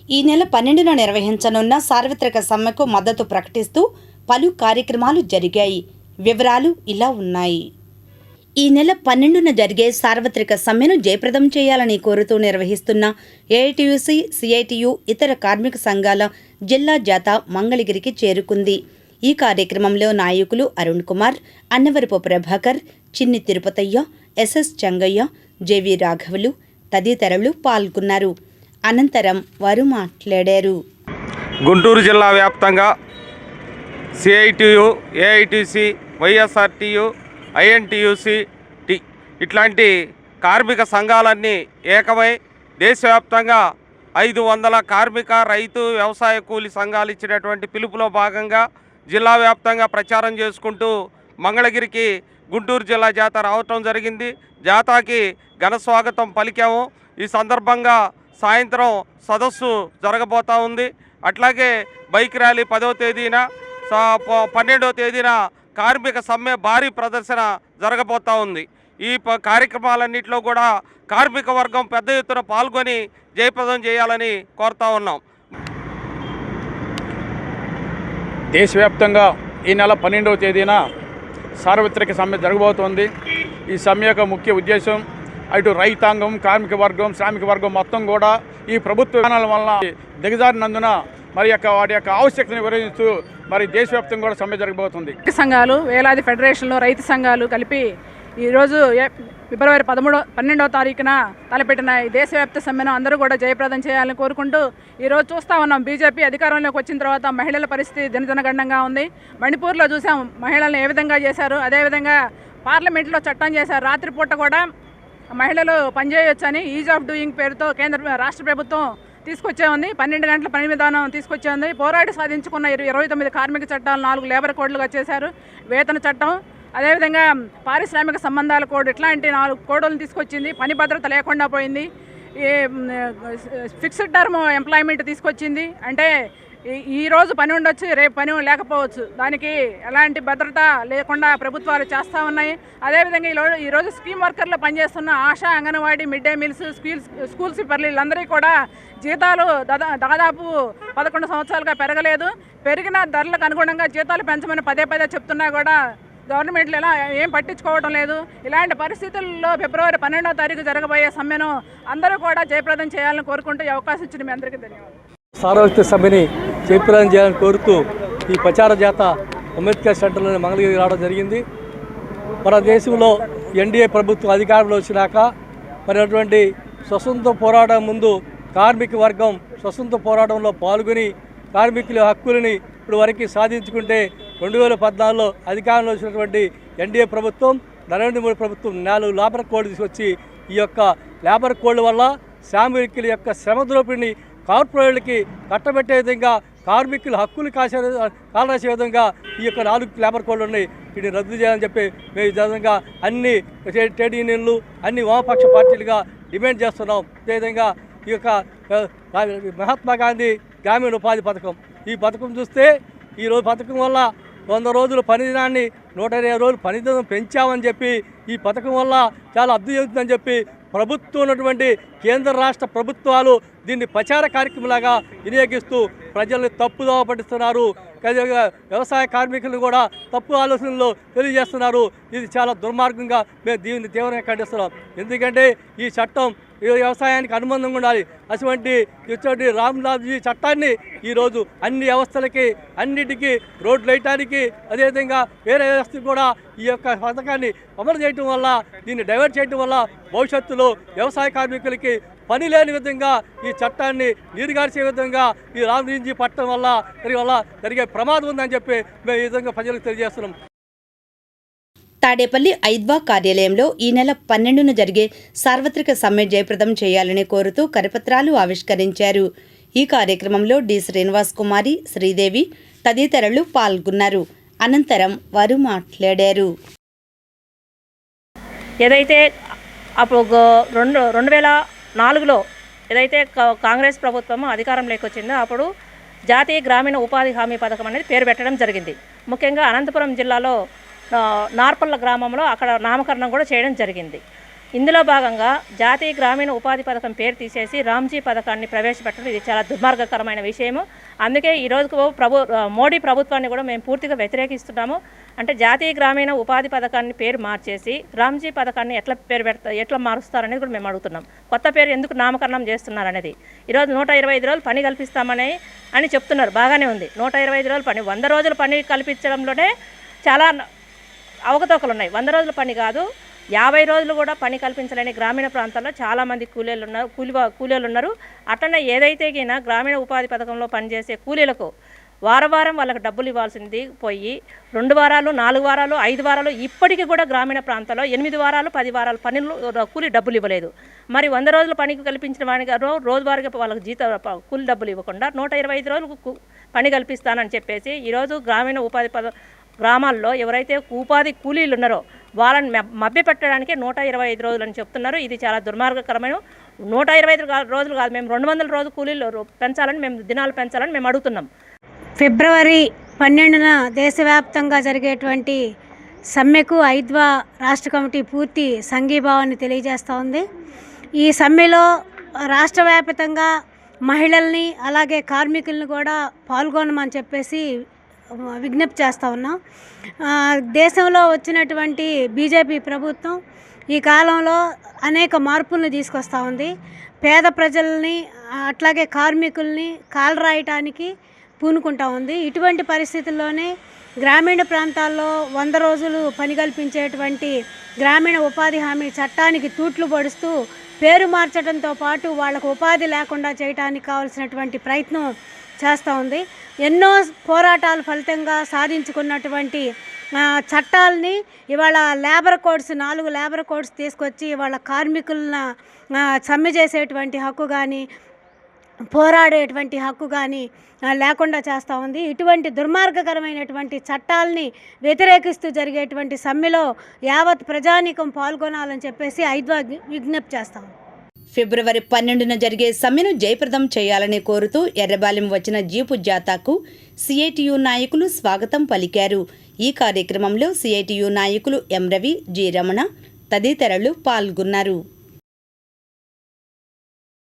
ఈ నెల 12న నిర్వహించనున్న సార్వత్రిక సమ్మెకు మద్దతు ప్రకటిస్తూ పలు కార్యక్రమాలు జరిగాయి. వివరాలు ఇలా ఉన్నాయి. ఈ నెల 12న జరిగే సార్వత్రిక సమ్మెను జయప్రదం చేయాలని కోరుతూ నిర్వహిస్తున్న ఏఐటీయూసీ, సిఐటియు, ఇతర కార్మిక సంఘాల జిల్లా జాథా మంగళగిరికి చేరుకుంది. ఈ కార్యక్రమంలో నాయకులు అరుణ్ కుమార్, అన్నవరపు ప్రభాకర్, చిన్ని తిరుపతయ్య, ఎస్ఎస్ చెంగయ్య, జేవి రాఘవులు తదితరులు పాల్గొన్నారు. అనంతరం వారు మాట్లాడారు. గుంటూరు జిల్లా వ్యాప్తంగా సిఐటియు, ఏఐటీసీ, వైఎస్ఆర్టీయు, ఐఎన్టీయూసీ ఇట్లాంటి కార్మిక సంఘాలన్నీ ఏకమై దేశవ్యాప్తంగా 500 కార్మిక, రైతు, వ్యవసాయ కూలి సంఘాలు ఇచ్చినటువంటి పిలుపులో భాగంగా జిల్లా వ్యాప్తంగా ప్రచారం చేసుకుంటూ మంగళగిరికి గుంటూరు జిల్లా జాథా రావటం జరిగింది. జాథాకి ఘన స్వాగతం పలికాము. ఈ సందర్భంగా సాయంత్రం సదస్సు జరగబోతూ ఉంది. అట్లాగే బైక్ ర్యాలీ 10వ తేదీన, 12వ తేదీన కార్మిక సమ్మె భారీ ప్రదర్శన జరగబోతూ ఉంది. ఈ కార్యక్రమాలన్నింటిలో కూడా కార్మిక వర్గం పెద్ద ఎత్తున పాల్గొని జయప్రదం చేయాలని కోరుతా ఉన్నాం. దేశవ్యాప్తంగా ఈ నెల 12వ తేదీన సార్వత్రిక సమ్మె జరగబోతోంది. ఈ సమ్మె యొక్క ముఖ్య ఉద్దేశం అటు రైతాంగం, కార్మిక వర్గం, శ్రామిక వర్గం మొత్తం కూడా ఈ ప్రభుత్వ విధానాల వలన దిగజారినందున వాటి యొక్క ఆవశ్యకతను వివరిస్తూ దేశవ్యాప్తంగా కూడా సమ్మె జరగబోతుంది. సంఘాలు, వేలాది ఫెడరేషన్లు, రైతు సంఘాలు కలిపి ఈరోజు ఫిబ్రవరి 12వ తారీఖున తలపెట్టిన ఈ దేశవ్యాప్త సమ్మెను అందరూ కూడా జయప్రదం చేయాలని కోరుకుంటూ ఈరోజు చూస్తూ ఉన్నాం. బీజేపీ అధికారంలోకి వచ్చిన తర్వాత మహిళల పరిస్థితి దినదినగండంగా ఉంది. మణిపూర్లో చూసాం మహిళలను ఏ విధంగా చేశారు. అదేవిధంగా పార్లమెంట్లో చట్టం చేశారు. రాత్రిపూట కూడా మహిళలు పనిచేయొచ్చని ఈజ్ ఆఫ్ డూయింగ్ పేరుతో రాష్ట్ర ప్రభుత్వం తీసుకొచ్చే ఉంది. 12 గంటల పని విధానం తీసుకొచ్చే ఉంది. పోరాడి సాధించుకున్న 29 కార్మిక చట్టాలు 4 లేబర్ కోడ్లుగా చేశారు. వేతన చట్టం, అదేవిధంగా పారిశ్రామిక సంబంధాల కోడ్, ఇట్లాంటి 4 కోడులను తీసుకొచ్చింది. పని భద్రత లేకుండా పోయింది. ఈ ఫిక్స్డ్ టర్మ్ ఎంప్లాయ్మెంట్ తీసుకొచ్చింది. అంటే ఈరోజు పని ఉండొచ్చు, రేపు పని లేకపోవచ్చు. దానికి ఎలాంటి భద్రత లేకుండా ప్రభుత్వాలు చేస్తూ ఉన్నాయి. అదేవిధంగా ఈరోజు స్కీమ్ వర్కర్లు పనిచేస్తున్న Asha, anganwadi, mid day meals, school స్వీపర్లు వీళ్ళందరికీ కూడా జీతాలు దాదాపు 11 సంవత్సరాలుగా పెరగలేదు. పెరిగిన ధరలకు అనుగుణంగా జీతాలు పెంచమని పదే చెప్తున్నా కూడా గవర్నమెంట్లు ఎలా ఏం పట్టించుకోవడం లేదు. ఇలాంటి పరిస్థితుల్లో ఫిబ్రవరి 12వ తారీఖు జరగబోయే సమ్మెను అందరూ కూడా జయప్రదం చేయాలని కోరుకుంటూ ఈ అవకాశం ఇచ్చిన మీ అందరికీ ధన్యవాదాలు. సార్వత్రిక సమ్మెని జయప్రదం చేయాలని కోరుతూ ఈ ప్రచార జాత అంబేద్కర్ సెంటర్లోని మంగళగిరి రావడం జరిగింది. మన దేశంలో ఎన్డీఏ ప్రభుత్వం అధికారంలో వచ్చినాక అటువంటి స్వతంత్ర పోరాటం ముందు కార్మిక వర్గం స్వతంత్ర పోరాటంలో పాల్గొని కార్మికుల హక్కులని ఇప్పుడు వరకు సాధించుకుంటే 2014లో అధికారంలో వచ్చినటువంటి ఎన్డీఏ ప్రభుత్వం, నరేంద్ర మోడీ ప్రభుత్వం 4 లేబర్ కోడ్ తీసుకొచ్చి ఈ యొక్క లేబర్ కోడ్ వల్ల శ్రామికుల యొక్క శ్రమ దోపిడీని కార్పొరేట్లకి కట్టబెట్టే విధంగా, కార్మికుల హక్కులు కాలరాసే విధంగా ఈ యొక్క 4 లేబర్ కోడ్లు ఉన్నాయి. వీటిని రద్దు చేయాలని చెప్పి మేము ఈ విధంగా అన్ని ట్రేడ్ యూనియన్లు, అన్ని వామపక్ష పార్టీలుగా డిమాండ్ చేస్తున్నాం. అదేవిధంగా ఈ యొక్క మహాత్మా గాంధీ గ్రామీణ ఉపాధి పథకం, ఈ పథకం చూస్తే ఈరోజు పథకం వల్ల 100 రోజుల పనిదినాన్ని 120 రోజులు పనిదినం పెంచామని చెప్పి ఈ పథకం వల్ల చాలా అభివృద్ధి చెందుతుందని చెప్పి ప్రభుత్వం ఉన్నటువంటి కేంద్ర రాష్ట్ర ప్రభుత్వాలు దీన్ని ప్రచార కార్యక్రమంలాగా వినియోగిస్తూ ప్రజల్ని తప్పుదోవ పట్టిస్తున్నారు. వ్యవసాయ కార్మికులను కూడా తప్పు ఆలోచనలు తెలియజేస్తున్నారు. ఇది చాలా దుర్మార్గంగా మేము దీన్ని తీవ్రంగా ఖండిస్తున్నాం. ఎందుకంటే ఈ చట్టం వ్యవసాయానికి అనుబంధంగా ఉండాలి. అటువంటి రామ్లాల్జీ చట్టాన్ని ఈరోజు అన్ని వ్యవస్థలకి అన్నిటికీ రోడ్లు వేయటానికి, అదేవిధంగా వేరే వ్యవస్థకు కూడా ఈ యొక్క పథకాన్ని అమలు చేయటం వల్ల, దీన్ని డైవర్ట్ చేయటం వల్ల భవిష్యత్తులో వ్యవసాయ కార్మికులకి పని లేని విధంగా ఈ చట్టాన్ని నీరుగార్చే విధంగా ఈ రామ్జీ పట్టడం వల్ల జరిగే ప్రమాదం ఉందని చెప్పి మేము ఈ విధంగా ప్రజలకు తెలియజేస్తున్నాం. తాడేపల్లి ఐద్వా కార్యాలయంలో ఈ నెల 12న జరిగే సార్వత్రిక సమ్మె జయప్రదం చేయాలని కోరుతూ కరపత్రాలు ఆవిష్కరించారు. ఈ కార్యక్రమంలో డి శ్రీనివాస్ కుమారి, శ్రీదేవి తదితరులు పాల్గొన్నారు. అనంతరం వారు మాట్లాడారు. ఏదైతే అప్పుడు 2004లో ఏదైతే కాంగ్రెస్ ప్రభుత్వం అధికారంలోకి వచ్చిందో అప్పుడు జాతీయ గ్రామీణ ఉపాధి హామీ పథకం అనేది పేరు పెట్టడం జరిగింది. ముఖ్యంగా అనంతపురం జిల్లాలో నార్పల్ల గ్రామంలో అక్కడ నామకరణం కూడా చేయడం జరిగింది. ఇందులో భాగంగా జాతీయ గ్రామీణ ఉపాధి పథకం పేరు తీసేసి రామ్జీ పథకాన్ని ప్రవేశపెట్టడం ఇది చాలా దుర్మార్గకరమైన విషయము. అందుకే ఈరోజు మోడీ ప్రభుత్వాన్ని కూడా మేము పూర్తిగా వ్యతిరేకిస్తున్నాము. అంటే జాతీయ గ్రామీణ ఉపాధి పథకాన్ని పేరు మార్చేసి రామ్జీ పథకాన్ని ఎట్లా మారుస్తారనేది కూడా మేము అడుగుతున్నాం. కొత్త పేరు ఎందుకు నామకరణం చేస్తున్నారనేది. ఈరోజు 125 రోజులు పని కల్పిస్తామని చెప్తున్నారు, బాగానే ఉంది. 125 రోజుల పని, 100 రోజుల పని కల్పించడంలోనే చాలా అవకతవకలు ఉన్నాయి. 100 రోజుల పని కాదు, 50 రోజులు కూడా పని కల్పించలేని గ్రామీణ ప్రాంతాల్లో చాలామంది కూలీలు ఉన్నారు. అట్లనే ఏదైతే గ్రామీణ ఉపాధి పథకంలో పనిచేసే కూలీలకు వారం వాళ్ళకి డబ్బులు ఇవ్వాల్సింది పోయి 2 వారాలు, 4 వారాలు, 5 వారాలు, ఇప్పటికీ కూడా గ్రామీణ ప్రాంతాల్లో 8 వారాలు, 10 వారాలు పనులు కూలీ డబ్బులు ఇవ్వలేదు. మరి 100 రోజుల పనికి కల్పించిన వాడికి రోజువారీగా వాళ్ళకి కూలీ డబ్బులు ఇవ్వకుండా 125 రోజులకు పని కల్పిస్తానని చెప్పేసి ఈరోజు గ్రామీణ ఉపాధి గ్రామాల్లో ఎవరైతే ఉపాధి కూలీలు ఉన్నారో వాళ్ళని మభ్యపెట్టడానికి 125 రోజులు అని చెప్తున్నారు. ఇది చాలా దుర్మార్గకరమైన. 125 రోజులు కాదు, మేము 200 రోజు కూలీలు పెంచాలని, దినాలు పెంచాలని మేము అడుగుతున్నాం. ఫిబ్రవరి 12న దేశవ్యాప్తంగా జరిగేటువంటి సమ్మెకు ఐద్వా రాష్ట్ర కమిటీ పూర్తి సంఘీభావాన్ని తెలియజేస్తూ ఉంది. ఈ సమ్మెలో రాష్ట్ర వ్యాప్తంగా మహిళల్ని అలాగే కార్మికులను కూడా పాల్గొనమని చెప్పేసి విజ్ఞప్తి చేస్తూ ఉన్నాం. దేశంలో వచ్చినటువంటి బీజేపీ ప్రభుత్వం ఈ కాలంలో అనేక మార్పులను తీసుకొస్తూ ఉంది. పేద ప్రజల్ని అట్లాగే కార్మికుల్ని కాలరాయటానికి పూనుకుంటా ఉంది. ఇటువంటి పరిస్థితుల్లోనే గ్రామీణ ప్రాంతాల్లో 100 రోజులు పని కల్పించేటువంటి గ్రామీణ ఉపాధి హామీ చట్టానికి తూట్లు పొడుస్తూ పేరు మార్చడంతో పాటు వాళ్ళకు ఉపాధి లేకుండా చేయడానికి కావాల్సినటువంటి ప్రయత్నం చేస్తూ ఉంది. ఎన్నో పోరాటాల ఫలితంగా సాధించుకున్నటువంటి చట్టాలని ఇవాళ లేబర్ కోడ్స్ 4 లేబర్ కోడ్స్ తీసుకొచ్చి ఇవాళ కార్మికులను సమ్మె చేసేటువంటి హక్కు కానీ పోరాడేటువంటి హక్కు కానీ లేకుండా చేస్తూ ఉంది. ఇటువంటి దుర్మార్గకరమైనటువంటి చట్టాలని వ్యతిరేకిస్తూ జరిగేటువంటి సమ్మెలో యావత్ ప్రజానీకం పాల్గొనాలని చెప్పేసి ఐద్వా విజ్ఞప్తి చేస్తాం. ఫిబ్రవరి 12న జరిగే సమ్మెను జయప్రదం చేయాలని కోరుతూ ఎర్రబాలెం వచ్చిన జీపు జాతాకు సిఐటియు నాయకులు స్వాగతం పలికారు. ఈ కార్యక్రమంలో సిఐటియు నాయకులు ఎం రవి, జి రమణ తదితరులు పాల్గొన్నారు.